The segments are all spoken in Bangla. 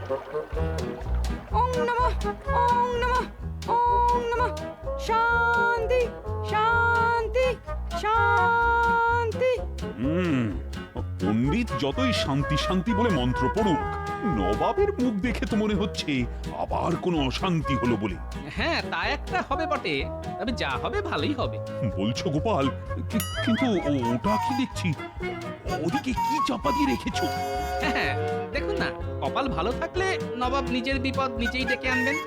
ওং নমঃ ওং নমঃ ওং নমঃ শান্তি শান্তি শান্তি। পণ্ডিত যতই শান্তি শান্তি বলে মন্ত্র পড়ুক, নবাবের মুখ দেখে তো মনে হচ্ছে আবার কোনো অশান্তি হলো বলে। হ্যাঁ, তা একটা হবে বটে, তবে যা হবে ভালোই হবে। বলছো গোপাল, কিন্তু ওটা কি দেখছি? ওদিকে কি চাপা দিয়ে রেখেছো? হ্যাঁ, দেখুন না, কপাল ভালো থাকলে নবাব নিজের বিপদ নিজেই ডেকে আনবেন।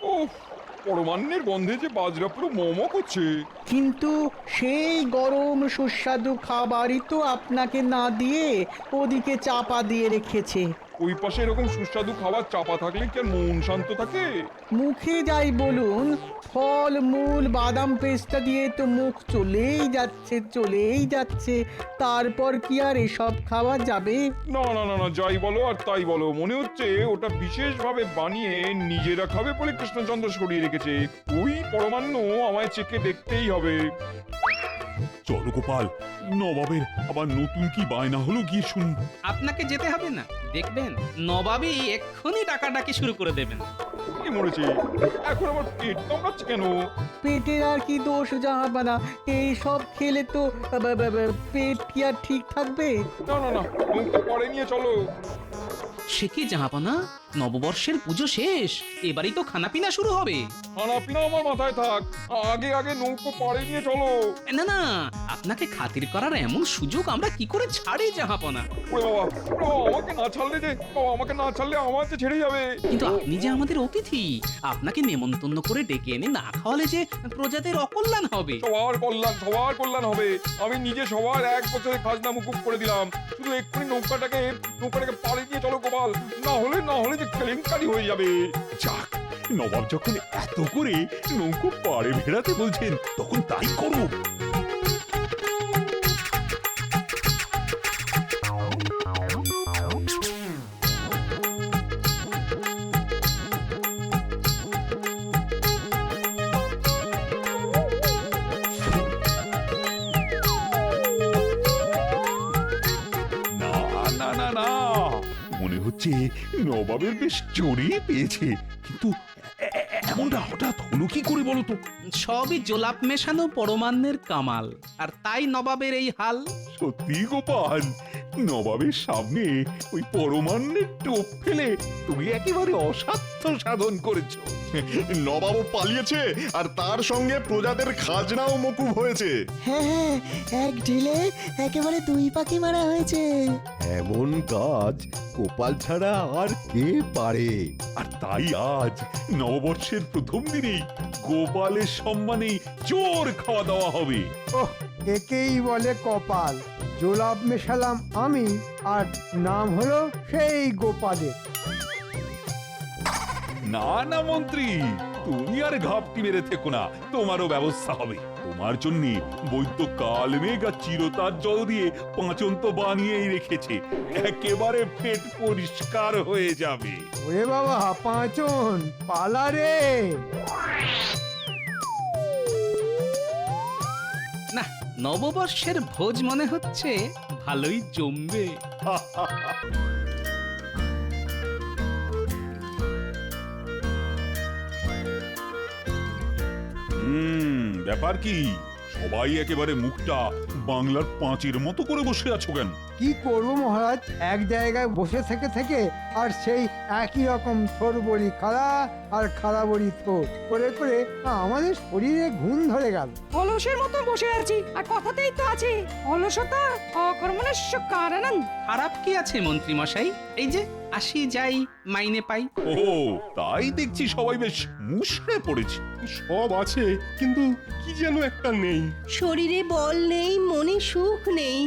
ও পরমান্নের গন্ধে যে বাজরা পুরো মোমো করছে। কিন্তু সেই গরম সুস্বাদু খাবারই তো আপনাকে না দিয়ে ওদিকে চাপা দিয়ে রেখেছে। ওই পাশে এরকম সুস্বাদু খাবার চাপা থাকলে কি আর মন শান্ত থাকে? মুখে যাই বলুন, ফল মূল বাদাম পেস্তা দিয়ে তো মুখ চলেই যাচ্ছে, তারপর কি আর এসব খাওয়া যাবে? না না না না, যাই বলো আর তাই বলো, মনে হচ্ছে ওটা বিশেষভাবে বানিয়ে নিজেরা খাবে বলে কৃষ্ণচন্দ্র সরিয়ে রেখেছে। ওই পরমান্ন আমায় চেখে দেখতেই হবে। চলো গোপাল, নবাবের আবার নতুন কি বায়না হলো গিয়ে শুন। আপনাকে যেতে হবে না, দেখবেন নবাবই এক্ষুনি ডাকাডাকি শুরু করে দেবেন। কি মরেছে এখন আমার পেট কামড়াচ্ছে কেন? পেটের আর কি দোষ জাহাপানা, এই সব খেলে তো পেট কি আর ঠিক থাকবে? না না না, মুখটা পরে নিয়ে চলো। সে কি জাহাপনা, নববর্ষের পুজো শেষ, এবারই তো খানাপিনা শুরু হবে। খানাপিনা আমার মাথায় থাক, আগে আগে নৌকো পাড়ে নিয়ে চলো। না না, আপনাকে খাতির করার এমন সুযোগ আমরা কি করে ছাড়ি জাহাপনা। ওরে বাবা, আমাকে না ছাড়লে আমার যে ছেড়ে যাবে। কিন্তু আপনি যে আমাদের অতিথি, আপনাকে নেমন্তন্ন করে ডেকে এনে না খাওয়ালে যে প্রজাদের অকল্যাণ হবে। সবার কল্যাণ হবে। আমি নিজে সবার 1 বছরের খাজনা মুকুব করে দিলাম। শুধু এক্ষুনি নৌকাটাকে পাড়ে নিয়ে চলো গোপাল, না হলে যে কেলেঙ্কারি হয়ে যাবে। যাক, নবাব যখন এত করে নৌকো পাড়ে ভেড়াতে বলছেন, তখন তাই করো। না না না, মনে হচ্ছে নবাবের বেশ জোরেই পেয়েছে, কিন্তু এমনটা হঠাৎ হলো কি করে বলো তো? সবই জোলাপ মেশানো পরমান্নের কামাল, আর তাই নবাবের এই হাল। সত্যি গোপাল, নবাবের সামনে ওই পরমান্নের টোপ ফেলে তুমি একেবারে অসাধ্য সাধন করেছো। নবাবও পালিয়েছে আর তার সঙ্গে প্রজাদের খাজনাও মকুব হয়েছে। হ্যাঁ, এক ঢিলে একেবারে 2 পাখি মারা হয়েছে। এমন কাজ গোপাল ছাড়া আর কে পারে? আর তাই আজ নববর্ষের প্রথম দিনেই গোপালের সম্মানে জোর খাওয়া দাওয়া হবে। ওহ, একেই বলে কপাল। জোলাপ মেশালাম আমি, আর নাম হলো সেই গোপালের। না না মন্ত্রী, তুমি আর ঘাপটি মেরে থেকো না, তোমারও ব্যবস্থা হবে। তোমার জন্য বৈদ্য কালমেঘ আর চিরতার জল দিয়ে পাঁচন তো বানিয়েই রেখেছে, একেবারে পেট পরিষ্কার হয়ে যাবে। ওরে বাবা, পাঁচন পালা রে। না, নববর্ষের ভোজ মনে হচ্ছে ভালোই জমবে। ব্যাপার কি? সবাই একেবারে মুখটা বাংলার পাঁচের মতো করে বসে আছো কেন? কি করব মহারাজ, এক জায়গায় বসে থেকে আর সেই একই রকম থোর বড়ি খাড়া আর খাড়া বড়ি থোর করে করে আমাদের শরীরে ঘুম ধরে গেল। অলসের মতো বসে আছি, আর কথাতেই তো আছে অলসতা অকর্মণ্যস্য কারণং। খারাপ কি আছে মন্ত্রী মশাই, এই যে আসি যাই মাইনে পাই। ও তাই দেখছি সবাই বেশ মুষড়ে পড়েছে। সব আছে, কিন্তু কি যেন একটা নেই। শরীরে বল নেই, মনে সুখ নেই।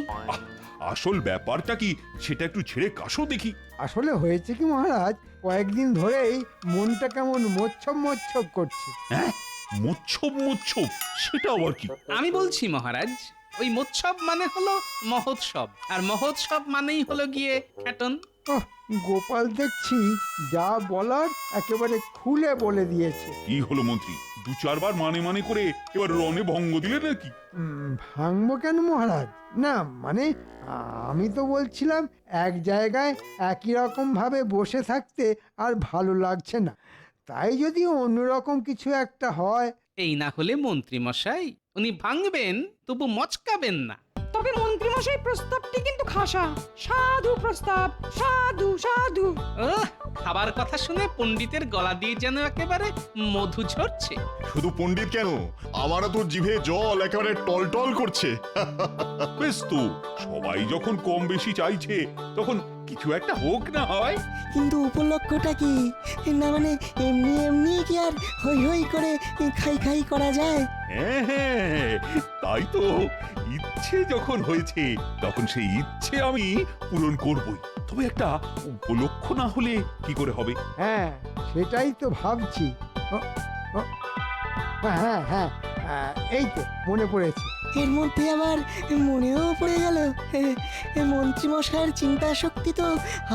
আসল ব্যাপারটা কি সেটা একটু ছেড়ে কাশো দেখি। আসলে হয়েছে কি মহারাজ, কয়েকদিন ধরেই মনটা কেমন মোচ্ছব করছে। হ্যাঁ, মোচ্ছব সেটা আবার কি? আমি বলছি মহারাজ, ওই মোৎসব মানে হলো মহোৎসব, আর মহোৎসব মানেই হলো গিয়ে খ্যাটন। ওহ, গোপাল দেখছি যা বলার একেবারে খুলে বলে দিয়েছে। কি হলো মন্ত্রী, দু চারবার মানে মানে করে এবার রণে ভঙ্গ দিলে নাকি? ভাঙবো কেন মহারাজ? না মানে আমি তো বলছিলাম এক জায়গায় একই রকম ভাবে বসে থাকতে আর ভালো লাগছে না, তাই যদি অন্যরকম কিছু একটা হয়। এই না হলে মন্ত্রী মশাই, উনি ভাঙবেন তবু মচকাবেন না। তবে মন্ত্রীমশাই প্রস্তাবটি কিন্তু খাসা, সাধু প্রস্তাব, সাধু সাধু। খাবার কথা শুনে পণ্ডিতের গলা দিয়ে যেন একেবারে মধু ঝরছে। শুধু পণ্ডিত কেন, আমারও তো জিভে জল একেবারে টলটল করছে। বেশ তো, সবাই যখন কম বেশি চাইছে তখন কিছু একটা হোক না হয়। কিন্তু উপলক্ষটা কি? না মানে এমনি এমনি কি আর হই হই করে খাই খাই করা যায়? হ্যাঁ হ্যাঁ, তাই তো, ইচ্ছে যখন হয়েছে তখন সেই ইচ্ছে আমি পূরণ করবই। তবে একটা উপলক্ষ না হলে কি করে হবে? হ্যাঁ সেটাই তো ভাবছি। ও, ও, হ্যাঁ হ্যাঁ হ্যাঁ, এই তো মনে পড়েছে। এর মধ্যে আবার মনেও পড়ে গেল, মন্ত্রীমশাইয়ের চিন্তা শক্তি তো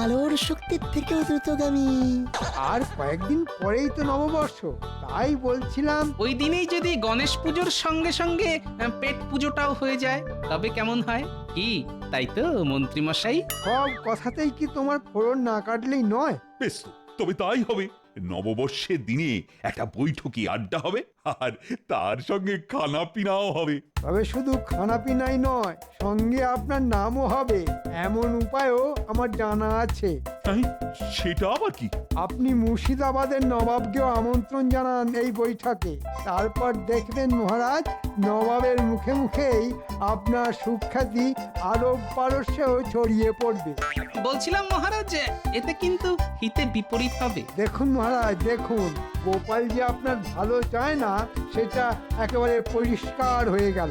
আলোর শক্তির থেকেও দ্রুতগামী। আর কয়েকদিন পরেই তো নববর্ষ, তাই বলছিলাম ওই দিনেই যদি গণেশ পুজোর সঙ্গে সঙ্গে পেট পুজোটাও হয়ে যায় তবে কেমন হয়? কি তাই তো মন্ত্রী মশাই? সব কথাতেই কি তোমার ফোড়ন না কাটলেই নয়? বেশ তো, তবে তাই হবে। নববর্ষের দিনে একটা বৈঠকি আড্ডা হবে, আর তার সঙ্গে খানা পিনাও হবে। তবে শুধু খানাপিনাই নয়, সঙ্গে আপনার নামও হবে, এমন উপায়ও আমার জানা আছে। হ্যাঁ, সেটা আবার কি? আপনি মুর্শিদাবাদের নবাবকেও আমন্ত্রণ জানান এই বৈঠকে, তারপর দেখবেন মহারাজ, নবাবের মুখে মুখেই আপনার সুখ্যাতি আরব পারস্যেও ছড়িয়ে পড়বে। বলছিলাম মহারাজ, এতে কিন্তু হিতে বিপরীত হবে। দেখুন মহারাজ দেখুন, গোপাল যে আপনার ভালো চায় না সেটা একেবারে পরিষ্কার হয়ে গেল।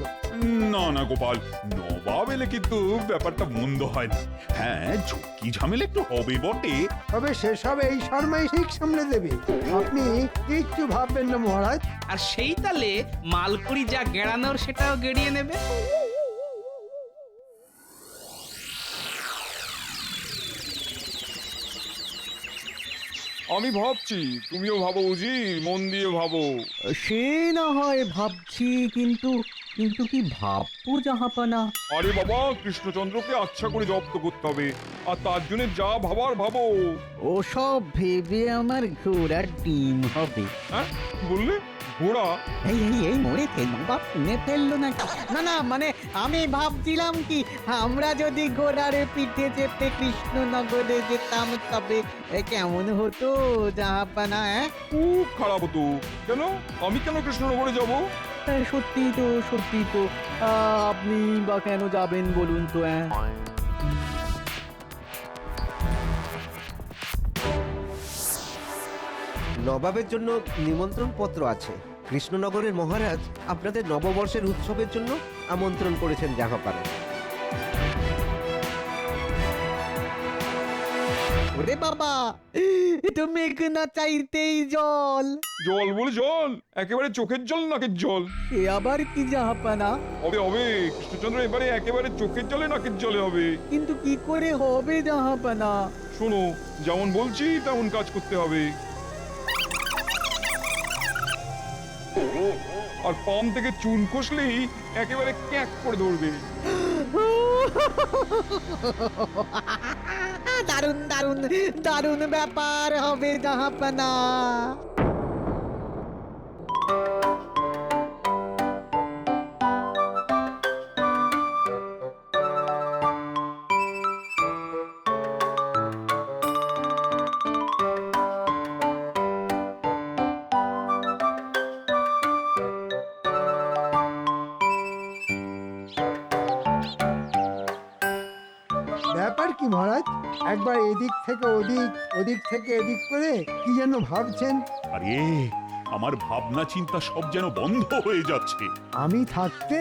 না না গোপাল, নবাব এলে কিন্তু ব্যাপারটা মন্দ হয় না। হ্যাঁ, ঝুঁকি ঝামেলা একটু হবে বটে। তবে সেসব এই শর্মাই ঠিক সামলে দেবে, আপনি কিচ্ছু ভাববেন না মহারাজ। আর সেই তালে মালকুড়ি যা গেড়ানোর সেটাও গেড়িয়ে নেবে। আমি ভাবছি, তুমিও ভাবো বুঝি, মন দিয়ে ভাবো। সে না হয় ভাবছি, কিন্তু কিন্তু কি ভাববো জাহাপানা? আরে বাবা, কৃষ্ণচন্দ্রকে আচ্ছা করে জব্দ করতে হবে, আর তার জন্য যা ভাবার ভাবো। ওসব ভেবে আমার ঘোড়ার ডিম হবে। হ্যাঁ কি বললে? ঘোড়া? এই এই এই মরেছে, নবাব শুনে ফেললো নাকি? না না মানে আমি ভাবছিলাম কি, আমরা যদি ঘোড়ার পিঠে চেপে কৃষ্ণনগরে যেতাম তবে কেমন হতো জাহাপানা? খুব খারাপ হতো। কেন? আমি কেন কৃষ্ণনগরে যাব? সত্যি তো সত্যি তো, আপনি বা কেন যাবেন বলুন তো? নবাবের জন্য নিমন্ত্রণ পত্র আছে। কৃষ্ণনগরের মহারাজ আপনাদের নববর্ষের উৎসবের জন্য আমন্ত্রণ করেছেন জাহাপানা। ওরে বাবা, তো মেঘ না চাইতেই জল। জল বলে জল? একেবারে চোখের জল, নাকের জল? এ আবার কি জাহাপানা? হবে হবে, কৃষ্ণচন্দ্র এবারে একেবারে চোখের জলে নাকের জলে হবে। কিন্তু কি করে হবে জাহাপানা? শোনো, যেমন বলছি তেমন কাজ করতে হবে। আর পাম থেকে চুন খসলেই একেবারে ক্যাক করে ধরবে। দারুণ দারুণ দারুণ ব্যাপার হবে জাহাপানা। ব্যাপার কি মহারাজ, একবার এদিক থেকে ওদিক, ওদিক থেকে এদিক করে কি যেন ভাবছেন? আরে, আমার ভাবনা চিন্তা সব যেন বন্ধ হয়ে যাচ্ছে। আমি থাকতে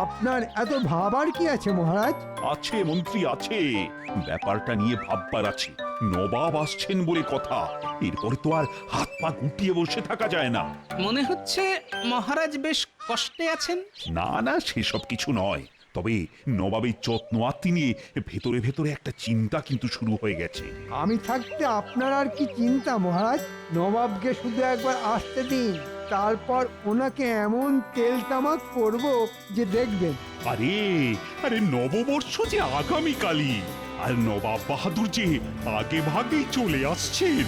আপনার এত ভাবার কি আছে মহারাজ? আছে মন্ত্রী, আছে। ব্যাপারটা নিয়ে ভাববার আছে। নবাব আসছেন বলে কথা, এরপরে তো আর হাত পা গুটিয়ে বসে থাকা যায় না। মনে হচ্ছে মহারাজ বেশ কষ্টে আছেন। না না, সেসব কিছু নয়। তবে নবাবের যত্ন আত্মি নিয়ে ভেতরে ভেতরে একটা চিন্তা কিন্তু শুরু হয়ে গেছে। আমি থাকতে আপনার আর কি চিন্তা মহারাজ? নবাবকে শুধু একবার আসতে দিন, তারপর ওনাকে এমন তেল তামাক করব যে দেখবেন। আরে আরে নববর্ষ যে আগামীকালই, আর নবাব বাহাদুর যে আগে ভাগেই চলে আসছেন।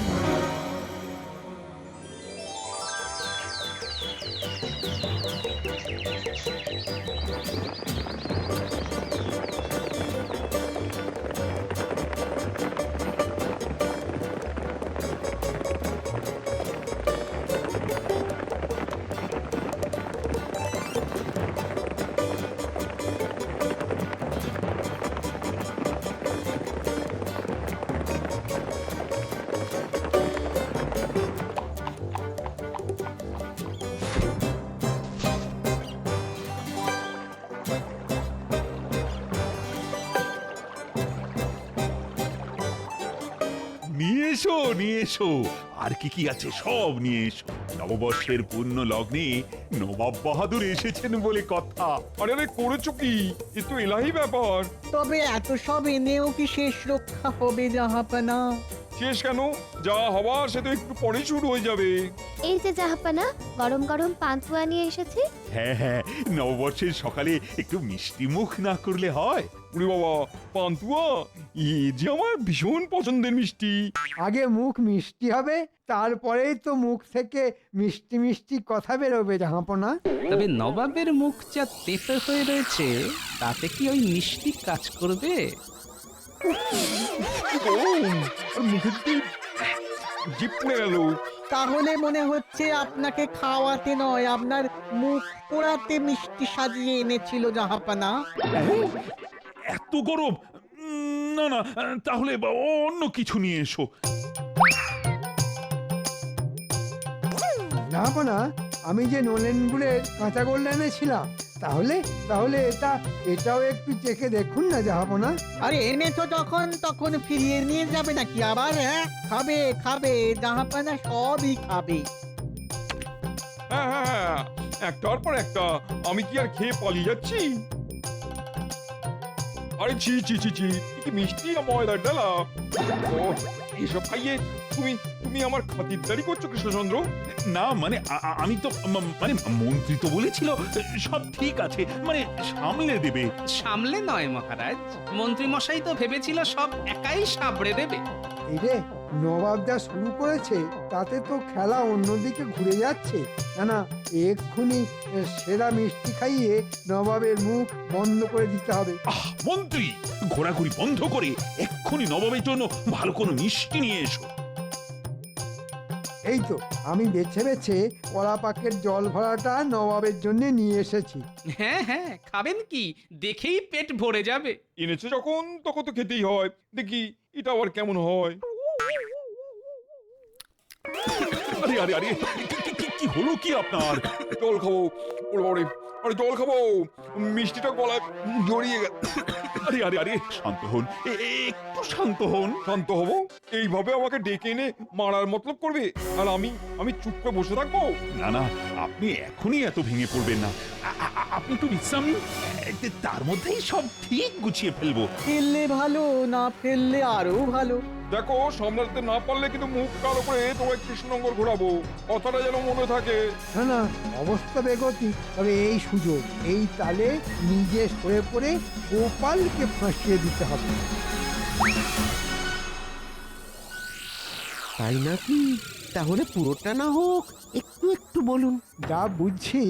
নিয়ে এসো নিয়ে এসো, আর কি কি আছে সব নিয়ে এসো। নববর্ষের পূর্ণ লগ্নে নবাব বাহাদুর এসেছেন বলে কথা। আরে আরে করেছো কি? এ তো এলাহি ব্যাপার। তবে এত সব এনেও কি শেষ রক্ষা হবে জাহাপানা? শেষ কেন? যা হবার সে তো একটু পরেই শুরু হয়ে যাবে। এই যে জাহাপানা, গরম গরম পান্তুয়া নিয়ে এসেছি। হ্যাঁ হ্যাঁ, নববর্ষের সকালে একটু মিষ্টি মুখ না করলে হয়? উরে বাবা, পান্তুয়া এ যে আমার ভীষণ পছন্দের মিষ্টি। আগে মুখ মিষ্টি হবে, তারপরেই তো মুখ থেকে মিষ্টি মিষ্টি কথা বেরোবে জাহাপনা। তবে নবাবের মুখ যা তেতো হয়ে রয়েছে, তাতে কি ওই মিষ্টি কাজ করবে? গরম, আর মুখের দিকে জিপ পড়ে গেল। তাহলে মনে হচ্ছে আপনাকে খাওয়াতে নয়, আপনার মুখ পোড়াতে মিষ্টি সাজিয়ে এনেছিল জাহাপানা। এত গরম? না না, তাহলে অন্য কিছু নিয়ে এসো। জাহাপনা, আমি যে নলেন গুড়ের কাঁচা গোল্লা এনেছিলাম, তাহলে তাহলে এটাও একটু চেখে দেখুন না জাহাপনা। আরে এনেছো তখন ফিরিয়ে নিয়ে যাবে নাকি আবার? হ্যাঁ, খাবে খাবে জাহাপানা, সবই খাবে। হ্যাঁ হ্যাঁ হ্যাঁ, একটার পর একটা। আমি কি আর খেয়ে পালিয়ে যাচ্ছি? আরে ছি ছি ছি ছি, কি মিষ্টি না ময়দার ডালা। ও, এসব খাইয়ে তুমি তুমি আমার খাতিরদারি করছো কৃষ্ণচন্দ্র? না মানে আমি তো মানে মন্ত্রী তো বলেছিল সব ঠিক আছে, মানে সামলে দেবে। সামলে নয় মহারাজ, মন্ত্রী মশাই তো ভেবেছিল সব একাই সাবড়ে দেবে। এই রে, নবাব যা শুরু করেছে তাতে তো খেলা অন্যদিকে ঘুরে যাচ্ছে। না না, এক্ষুনি সেরা মিষ্টি খাইয়ে নবাবের মুখ বন্ধ করে দিতে হবে। মন্ত্রী, ঘোরাঘুরি বন্ধ করে এক্ষুনি নবাবের জন্য ভালো কোনো মিষ্টি নিয়ে এসো। এই তো আমি বেছে বেছে কলা পাকের জল ভরাটা নবাবের জন্য নিয়ে এসেছি। হ্যাঁ হ্যাঁ, খাবেন কি? দেখেই পেট ভরে যাবে। এনেছে যখন তখন তো খেতেই হয়। দেখি এটা আবার কেমন হয়। আরে আরে আরে, কি হলো কি আপনার? জল খাবো। ওরে বাবারে, আরে জল খাবো, মিষ্টিটা গলায় জড়িয়ে গেল। আরে আরে আরে, শান্ত হন, একটু শান্ত হন। শান্ত হবো? এইভাবে আমাকে ডেকে এনে মারার মতলব করবে, আর আমি চুপ করে বসে থাকবো? না না, আপনি এখনই এত ভেঙে পড়বেন না। আপনি একটু বিশ্রাম নিন, তার মধ্যেই সব ঠিক গুছিয়ে ফেলবো। ফেললে ভালো, না ফেললে আরো ভালো। দেখো, সামলাতে না পারলে কিন্তু মুখ কালো করে তোমায় কৃষ্ণনগর ঘোরাবো, কথাটা যেন মনে থাকে। না না, অবস্থা বেগতি, তবে এই সুযোগ, এই তালে নিজে সরে পড়ে গোপালকে ফাঁসিয়ে দিতে হবে। তাই নাকি? তাহলে পুরোটা না হোক, একটু একটু বলুন। যা বুঝছি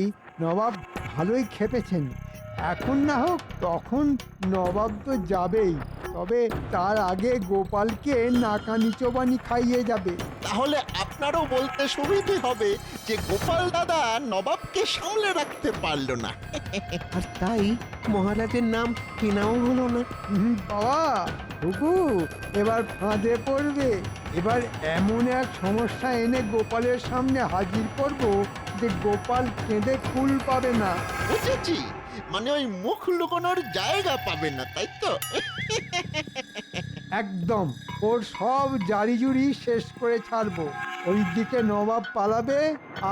নবাব ভালোই খেপেছেন। এখন না হোক তখন নবাব তো যাবেই, তবে তার আগে গোপালকে নাকানি চোবানি খাইয়ে যাবে। তাহলে আপনারও বলতে সুবিধে হবে যে গোপাল দাদা নবাবকে সামলে রাখতে পারলো না। আর তাই মহারাজের নাম কেনাও হলো না। বাবা হুকু, এবার ফাঁদে পড়বে। এবার এমন এক সমস্যা এনে গোপালের সামনে হাজির করব যে গোপাল কেঁদে কুল পাবে না। বুঝেছি, মানে ওই মুখ লুকোনোর জায়গা পাবে না, তাই তো? একদম, ওর সব জারিজুরি শেষ করে ছাড়বো। ওইদিকে নবাব পালাবে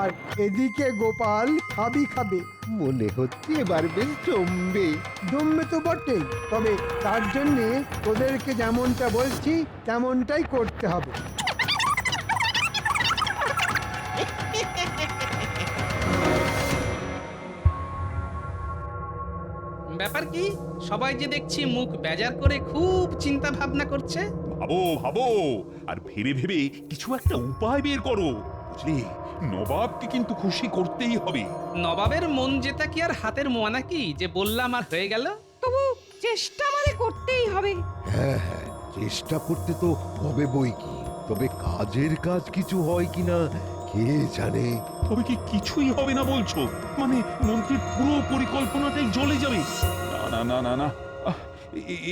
আর এদিকে গোপাল খাবে। মনে হচ্ছে এবার বেশ জমবে। জমবে তো বটেই, তবে তার জন্যে তোদেরকে যেমনটা বলছি তেমনটাই করতে হবে। ব্যাপার কি সবাই যে দেখছি মুখ বেজার করে খুব চিন্তা ভাবনা করছে। ভাবো ভাবো আর ভেবে ভেবে কিছু একটা উপায় বের করো, বুঝলি? নবাবকে কিন্তু খুশি করতেই হবে। নবাবের মন জেতা কি আর হাতের মোয়া নাকি যে বললাম আর হয়ে গেল? তবু চেষ্টা আমাদের করতেই হবে। হ্যাঁ হ্যাঁ, চেষ্টা করতে তো হবে বই কি, তবে কাজের কাজ কিছু হয় কিনা কে জানে। তবে কি কিছুই হবে না বলছো? মানে মন্ত্রীর পুরো পরিকল্পনাটাই জ্বলে যাবে? না না না না না,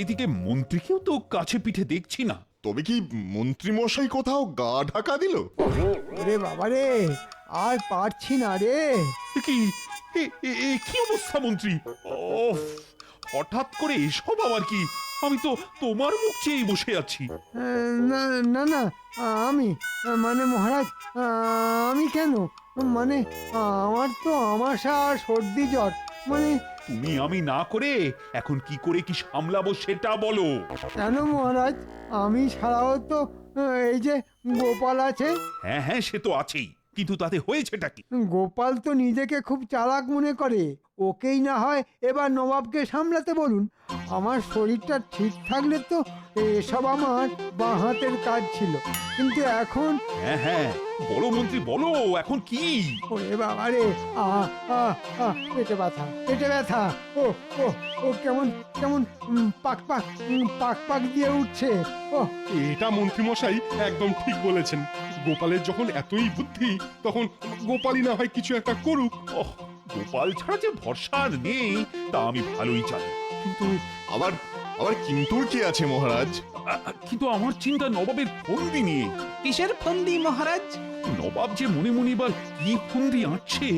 এদিকে মন্ত্রীকেও তো কাছে পিঠে দেখছি না। তবে কি মন্ত্রী মশাই কোথাও গা ঢাকা দিল? ওরে বাবারে, আর পারছি না রে। কি কি অবস্থা মন্ত্রী? ওফ, হঠাৎ করে এসব আবার কি? আমি তো তোমার মুখ চেয়েই বসে আছি। না না না, আমি মানে মহারাজ, আমি কেন? মানে আমার তো আমাশা আর সর্দি জ্বর, মানে। তুমি আমি না করে এখন কি করে কি সামলাবো সেটা বলো। কেন মহারাজ, আমি ছাড়াও তো এই যে গোপাল আছে। হ্যাঁ হ্যাঁ, সে তো আছেই, কিন্তু তাতে হয়েছেটা কি? গোপাল তো নিজেকে খুব চালাক মনে করে, ওকেই না হয় এবার নবাবকে সামলাতে বলুন। আমার শরীরটা ঠিক থাকলে তো এসব আমার বাঁ হাতের কাজ ছিল, কিন্তু এখন। হ্যাঁ হ্যাঁ, বড় মন্ত্রী বলো, এখন কি? ওরে বাবা রে, পেটে ব্যথা, পেটে ব্যথা। ও ও ও কেমন কেমন পাক পাক পাক পাক দিয়ে উঠছে। ও, এটা মন্ত্রী মশাই একদম ঠিক বলেছেন। গোপালের যখন এতই বুদ্ধি, তখন গোপালই না হয় কিছু একটা করুক। ওহ, গোপাল ছাড়া যে ভরসা আর নেই তা আমি ভালোই জানি, কিন্তু আবার আবার কিন্তুর কি আছে মহারাজ? কিন্তু আমার চিন্তা নবাবের ফন্দি নিয়ে। কিসের ফন্দি মহারাজ? নবাব যে মনে মনে এবার কি ফন্দি আঁটছে।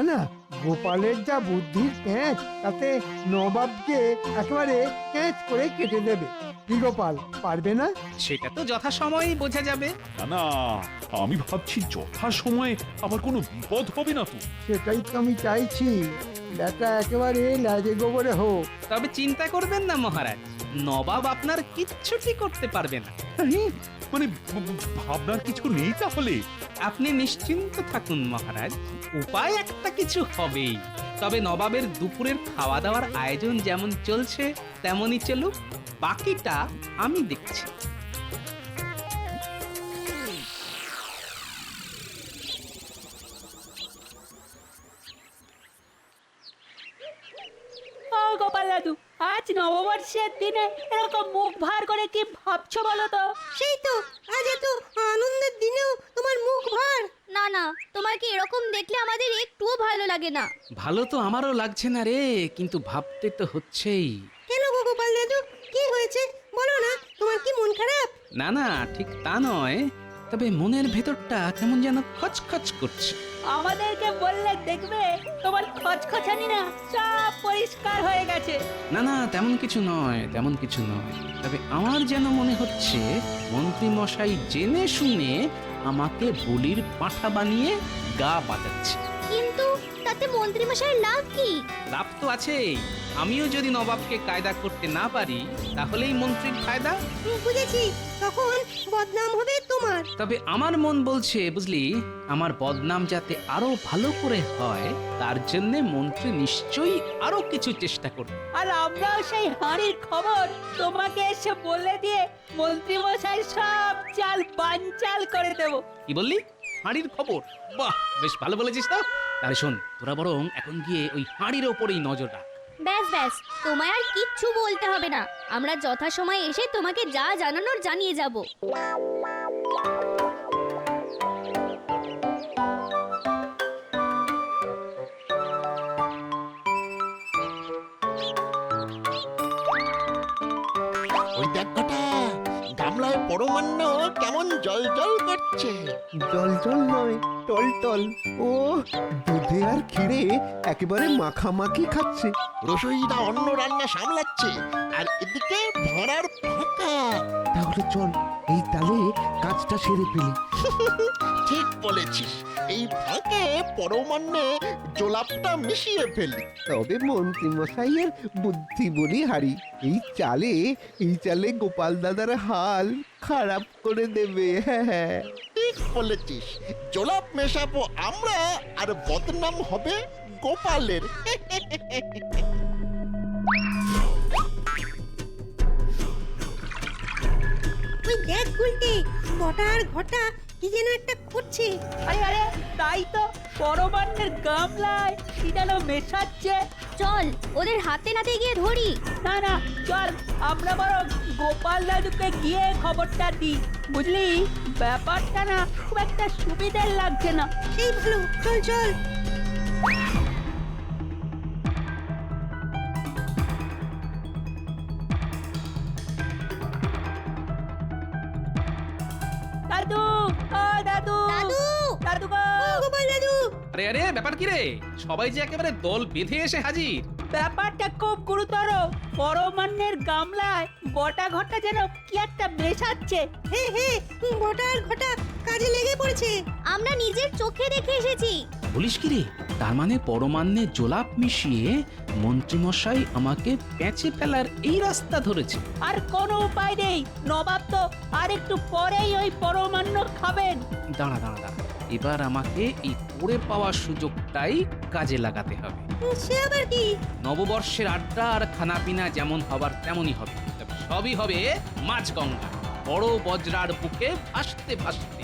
না, গোপালের যা বুদ্ধির প্যাঁচ, তাতে নবাবকে একেবারে ক্যাচ করে কেটে দেবে। কি গোপাল, পারবে না? সেটা তো যথাসময়েই বোঝা যাবে। না না, আমি ভাবছি যথা সময়ে আবার কোনো বিপদ হবে না তো। সেটাই তো আমি চাইছি, ব্যাটা একেবারে লাজে গোবরে হোক। তবে চিন্তা করবেন না মহারাজ, নবাব আপনার কিচ্ছুটি করতে পারবে না। মানে ভাবনার কিছু নেই তাহলে? আপনি নিশ্চিন্ত থাকুন মহারাজ, উপায় একটা কিছু হবেই। তবে নবাবের দুপুরের খাওয়া দাওয়ার আয়োজন যেমন চলছে তেমনই চলুক, বাকিটা আমি দেখছি। গোপাল দাদু, আজ নববর্ষের দিনে এরকম মুখ ভার করে কি ভাবছো বলো তো? সেই তো, আজ এত আনন্দের দিনেও তোমার মুখ ভার। না না, তোমার কি এরকম দেখলে আমাদের একটুও ভালো লাগে না। ভালো তো আমারও লাগছে না রে, কিন্তু ভাবতে তো হচ্ছেই। কেন গো গোপাল দাদু, কি হয়েছে বলো না? তোমার কি মন খারাপ? না না, ঠিক তা নয়, তবে মনের ভেতরটা কেমন যেন খচখচ করছে। আমাদেরকে বললে দেখবে তোমার খচখচানি না সব পরিষ্কার হয়ে গেছে। না না, তেমন কিছু নয়, তেমন কিছু নয়। তবে আমার যেন মনে হচ্ছে মন্ত্রী মশাই জেনে শুনে আমাকে বলির পাঁঠা বানিয়ে গা বাঁধাচ্ছে। কিন্তু তাতে মন্ত্রী মশাইয়ের লাভ কি? লাভ তো আছেই। আমিও যদি নবাবকে কায়দা করতে না পারি তাহলেই মন্ত্রীর ফায়দা। বুঝেছি, তখন বদনাম হবে তোমার। তবে আমার মন বলছে বুঝলি, আমার বদনাম যাতে আরো ভালো করে হয় তার জন্য মন্ত্রী নিশ্চয়ই আরো কিছু চেষ্টা করবে। আর আমরাও সেই হাঁড়ির খবর তোমাকে এসে বলে দিয়ে মন্ত্রী মশাই সব চাল বানচাল করে দেব। কি বললি? হাঁড়ির খবর? বাহ, বেশ ভালো বলেছিস তো। তাহলে শোন, তোরা বরং এখন গিয়ে ওই হাঁড়ির ওপরেই নজর রাখ। ব্যাস ব্যাস, তোমায় আর কিচ্ছু বলতে হবে না, আমরা যথাসময়ে এসে তোমাকে যা জানানোর জানিয়ে যাব। ওই দেখ কটা, গামলায় পরমান্ন কেমন জল জল করছে। জল জল নয়, টল টল। ও দুধে আর ক্ষীরে একেবারে মাখামাখি খাচ্ছে। রসইদা অন্য রান্না সামলাচ্ছে, আর এদিকে ভরার ফাঁকা। তাহলে চল এই তালে কাজটা সেরে ফেলি। ঠিক বলেছিস, এই ফাঁকে পরমান্নে জোলাপটা মিশিয়ে ফেলি। তবে মন্ত্রী মশাইয়ের বুদ্ধি বলি হারি, এই চালে গোপাল দাদার হাল খারাপ করে দেবে। হ্যাঁ, ঠিক বলেছিস, জোলাপ মেশাবো আমরা আর বদনাম হবে গোপালের। উল্টে ঘটা আর ঘটা কি যেন একটা করছে। আরে আরে তাই তো, পরমান্নের গামলায় কি যেন মেশাচ্ছে। চল ওদের হাতে নাতে গিয়ে ধরি। না না, চল আমরা বরং গোপাল দাদুকে গিয়ে খবরটা দিই। বুঝলি, ব্যাপারটা না খুব একটা সুবিধার লাগছে না। সেই ভালো, চল চল। দাদু, ও দাদু, দাদু, দাদু গো। ও গোপাল দাদু। আরে আরে ব্যাপার কি রে, সবাই যে একেবারে দল বেঁধে এসে হাজির। ব্যাপারটা খুব গুরুতর। পরমান্নের গামলায় বটা ঘটা যেন কি একটা মেশাচ্ছে। হে হে, ঘটা আর ঘটা কাজে লেগে পড়েছে। আমরা নিজের চোখে দেখে এসেছি। বলিস কি রে, তার মানে পরমান্নে জোলাপ মিশিয়ে মন্ত্রীমশাই আমাকে পেঁচে ফেলার এই রাস্তা ধরেছে। আর কোনো উপায় নেই, নবাব তো আর একটু পরেই ওই পরমান্ন খাবেন। দাঁড়া দাঁড়া দাঁড়া, এবার আমাকে এই পড়ে পাওয়া সুযোগটাই কাজে লাগাতে হবে। সে আবার কি? নববর্ষের আড্ডা আর খানাপিনা যেমন হবার তেমনই হবে, তবে সবই হবে মাঝগঙ্গা, বড় বজরার বুকে ভাসতে ভাসতে।